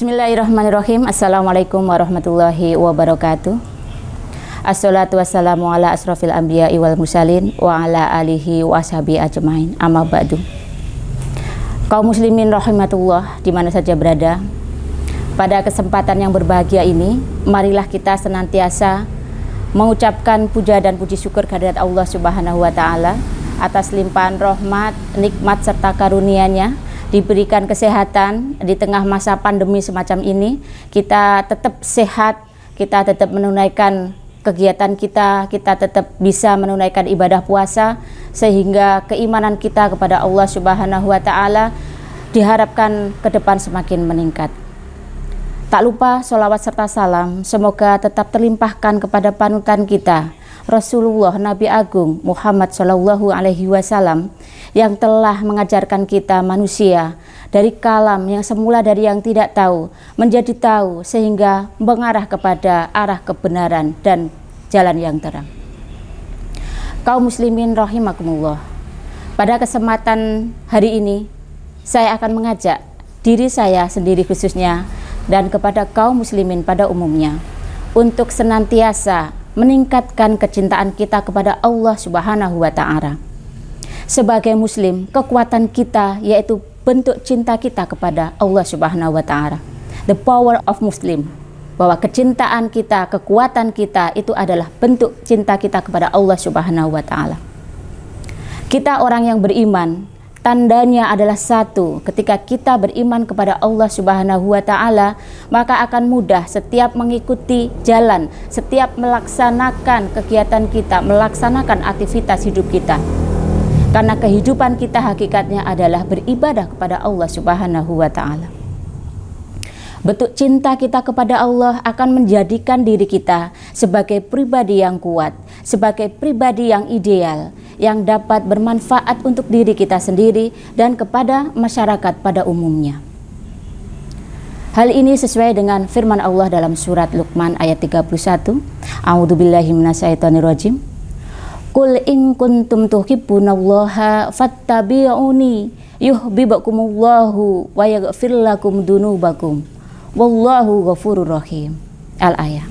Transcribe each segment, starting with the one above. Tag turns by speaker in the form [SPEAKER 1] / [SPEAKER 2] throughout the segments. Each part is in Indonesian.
[SPEAKER 1] Bismillahirrahmanirrahim. Assalamualaikum warahmatullahi wabarakatuh. Assalatu wassalamu ala asrafil anbiya'i wal mursalin wa ala alihi wa ashabi ajmain. Amma ba'du. Kaum muslimin rahimatullah di mana saja berada, pada kesempatan yang berbahagia ini, marilah kita senantiasa mengucapkan puja dan puji syukur kehadirat Allah Subhanahu wa taala atas limpahan rahmat, nikmat serta karunia-Nya. Diberikan kesehatan di tengah masa pandemi semacam ini, kita tetap sehat, kita tetap menunaikan kegiatan kita tetap bisa menunaikan ibadah puasa, sehingga keimanan kita kepada Allah Subhanahu wa taala diharapkan ke depan semakin meningkat. Tak lupa sholawat serta salam semoga tetap terlimpahkan kepada panutan kita, Rasulullah Nabi Agung Muhammad Shallallahu Alaihi Wasallam, yang telah mengajarkan kita manusia dari kalam yang semula dari yang tidak tahu menjadi tahu, sehingga mengarah kepada arah kebenaran dan jalan yang terang. Kaum muslimin rahimakumullah, pada kesempatan hari ini saya akan mengajak diri saya sendiri khususnya dan kepada kaum muslimin pada umumnya untuk senantiasa meningkatkan kecintaan kita kepada Allah Subhanahu wa taala. Sebagai muslim, kekuatan kita yaitu bentuk cinta kita kepada Allah Subhanahu wa taala. The power of Muslim, bahwa kecintaan kita, kekuatan kita itu adalah bentuk cinta kita kepada Allah Subhanahu wa taala. Kita orang yang beriman, tandanya adalah satu, ketika kita beriman kepada Allah Subhanahu wa taala, maka akan mudah setiap mengikuti jalan, setiap melaksanakan kegiatan kita, melaksanakan aktivitas hidup kita. Karena kehidupan kita hakikatnya adalah beribadah kepada Allah Subhanahu wa taala. Bentuk cinta kita kepada Allah akan menjadikan diri kita sebagai pribadi yang kuat, sebagai pribadi yang ideal, yang dapat bermanfaat untuk diri kita sendiri dan kepada masyarakat pada umumnya. Hal ini sesuai dengan firman Allah dalam surat Luqman ayat 31. A'udzubillahi minasyaitonirrajim. Qul in kuntum tuhibbunallaha fattabi'uni yuhibbukumullahu wa yaghfir lakum dzunubakum wallahu ghafurur rahim. Al-ayah.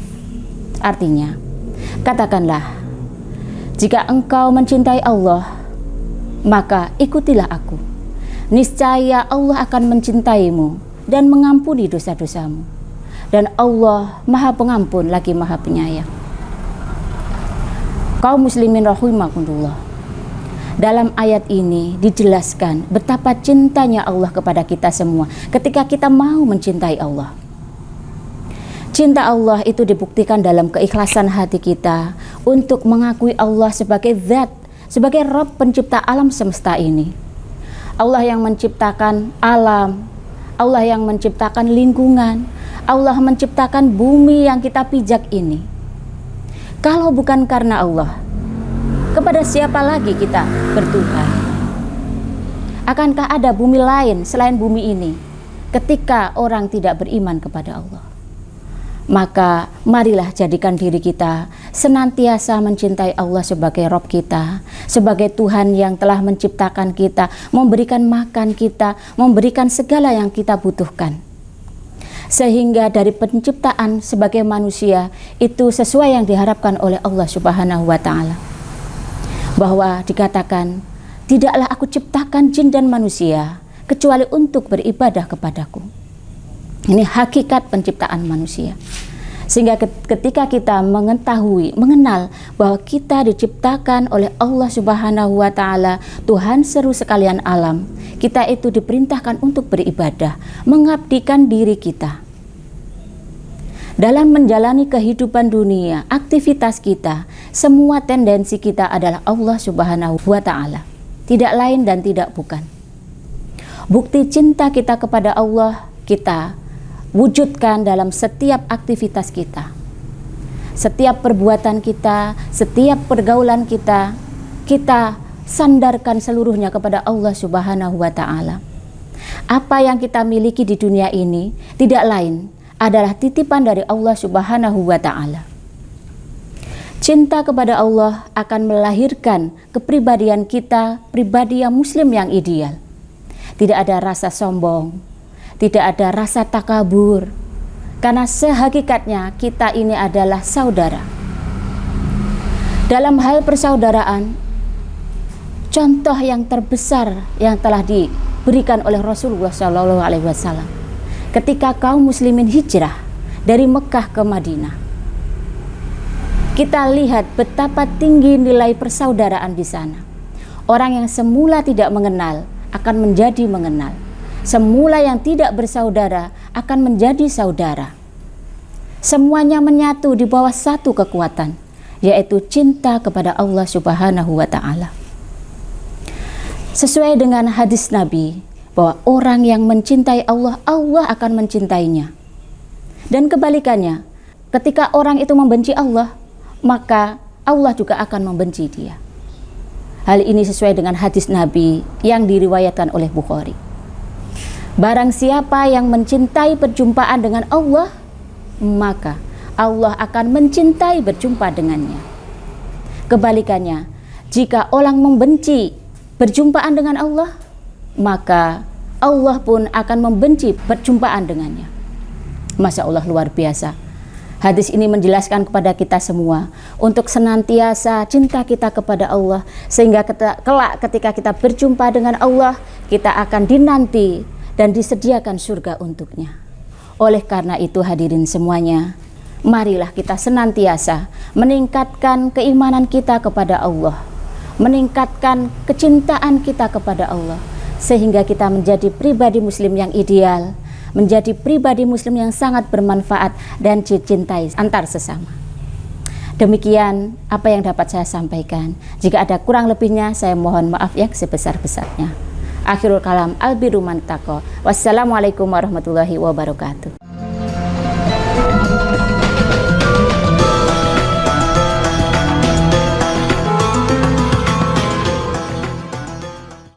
[SPEAKER 1] Artinya, katakanlah, jika engkau mencintai Allah, maka ikutilah aku. Niscaya Allah akan mencintaimu dan mengampuni dosa-dosamu. Dan Allah Maha Pengampun lagi Maha Penyayang. Kaum muslimin rahimakumullah, dalam ayat ini dijelaskan betapa cintanya Allah kepada kita semua ketika kita mau mencintai Allah. Cinta Allah itu dibuktikan dalam keikhlasan hati kita untuk mengakui Allah sebagai zat, sebagai Rabb pencipta alam semesta ini. Allah yang menciptakan alam, Allah yang menciptakan lingkungan, Allah menciptakan bumi yang kita pijak ini. Kalau bukan karena Allah, kepada siapa lagi kita bertuhan? Akankah ada bumi lain selain bumi ini ketika orang tidak beriman kepada Allah? Maka marilah jadikan diri kita senantiasa mencintai Allah sebagai Rabb kita, sebagai Tuhan yang telah menciptakan kita, memberikan makan kita, memberikan segala yang kita butuhkan. Sehingga dari penciptaan sebagai manusia itu sesuai yang diharapkan oleh Allah Subhanahu wa taala. Bahwa dikatakan, tidaklah aku ciptakan jin dan manusia kecuali untuk beribadah kepadaku. Ini hakikat penciptaan manusia. Sehingga ketika kita mengenal bahwa kita diciptakan oleh Allah Subhanahu wa taala, Tuhan seru sekalian alam, kita itu diperintahkan untuk beribadah, mengabdikan diri kita. Dalam menjalani kehidupan dunia, aktivitas kita, semua tendensi kita adalah Allah Subhanahu wa taala. Tidak lain dan tidak bukan. Bukti cinta kita kepada Allah kita wujudkan dalam setiap aktivitas kita. Setiap perbuatan kita, setiap pergaulan kita, kita sandarkan seluruhnya kepada Allah Subhanahu wa taala. Apa yang kita miliki di dunia ini tidak lain adalah titipan dari Allah Subhanahu wa taala. Cinta kepada Allah akan melahirkan kepribadian kita, pribadi yang muslim yang ideal. Tidak ada rasa sombong, tidak ada rasa takabur, karena sehakikatnya kita ini adalah saudara. Dalam hal persaudaraan, contoh yang terbesar yang telah diberikan oleh Rasulullah SAW ketika kaum muslimin hijrah dari Mekah ke Madinah. Kita lihat betapa tinggi nilai persaudaraan di sana. Orang yang semula tidak mengenal akan menjadi mengenal. Semula yang tidak bersaudara akan menjadi saudara. Semuanya menyatu di bawah satu kekuatan, yaitu cinta kepada Allah Subhanahu wa Ta'ala. Sesuai dengan hadis Nabi bahwa orang yang mencintai Allah, Allah akan mencintainya. Dan kebalikannya, ketika orang itu membenci Allah, maka Allah juga akan membenci dia. Hal ini sesuai dengan hadis Nabi yang diriwayatkan oleh Bukhari. Barang siapa yang mencintai perjumpaan dengan Allah, maka Allah akan mencintai berjumpa dengannya. Kebalikannya, jika orang membenci berjumpaan dengan Allah, maka Allah pun akan membenci perjumpaan dengannya. Masya Allah, luar biasa. Hadis ini menjelaskan kepada kita semua untuk senantiasa cinta kita kepada Allah, sehingga kelak ketika kita berjumpa dengan Allah, kita akan dinanti dan disediakan surga untuknya. Oleh karena itu hadirin semuanya, marilah kita senantiasa meningkatkan keimanan kita kepada Allah, meningkatkan kecintaan kita kepada Allah, sehingga kita menjadi pribadi muslim yang ideal, menjadi pribadi muslim yang sangat bermanfaat dan dicintai antar sesama. Demikian apa yang dapat saya sampaikan. Jika ada kurang lebihnya, saya mohon maaf yang sebesar-besarnya. Akhirul kalam, albirru man taqwa. Wassalamualaikum warahmatullahi wabarakatuh.